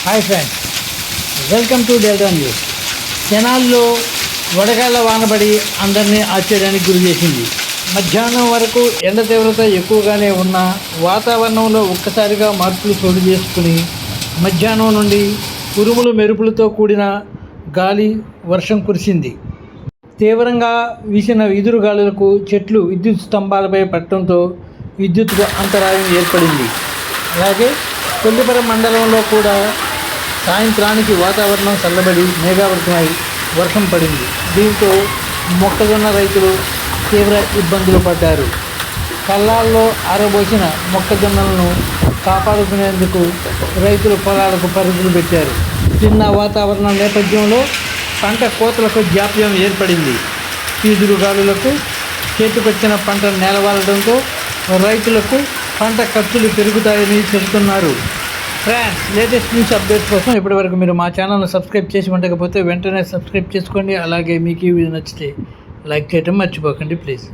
Hi friends, welcome to delta news. జనాల్లో వడగాళ్ళ వానబడి అందరినీ ఆశ్చర్యానికి గురి చేసింది. మధ్యాహ్నం వరకు ఎండ తీవ్రత ఎక్కువగానే ఉన్న వాతావరణంలో ఒక్కసారిగా మార్పులు చోటు చేసుకుని మధ్యాహ్నం నుండి ఉరుములు మెరుపులతో కూడిన గాలి వర్షం కురిసింది. తీవ్రంగా వీసిన ఈదురు గాలులకు చెట్లు విద్యుత్ స్తంభాలపై పడటంతో విద్యుత్ అంతరాయం ఏర్పడింది. అలాగే కొల్లిపర మండలంలో కూడా సాయంత్రానికి వాతావరణం చల్లబడి మేఘావృతమై వర్షం పడింది. దీంతో మొక్కజొన్న రైతులు తీవ్ర ఇబ్బందులు పడ్డారు. కళ్ళాల్లో ఆరబోసిన మొక్కజొన్నలను కాపాడుకునేందుకు రైతులు పొలాలకు పరుగులు పెట్టారు. చిన్న వాతావరణం నేపథ్యంలో పంట కోతలకు జాప్యం ఏర్పడింది. ఈదురుగాలులకు చేతికొచ్చిన పంట నేలవాలడంతో రైతులకు పంట ఖర్చులు పెరుగుతాయని చెబుతున్నారు. ఫ్రెండ్స్, లేటెస్ట్ న్యూస్ అప్డేట్స్ కోసం ఇప్పటివరకు మీరు మా ఛానల్ను సబ్స్క్రైబ్ చేసి ఉండకపోతే వెంటనే సబ్స్క్రైబ్ చేసుకోండి. అలాగే మీకు ఈ వీడియో నచ్చితే లైక్ చేయడం మర్చిపోకండి ప్లీజ్.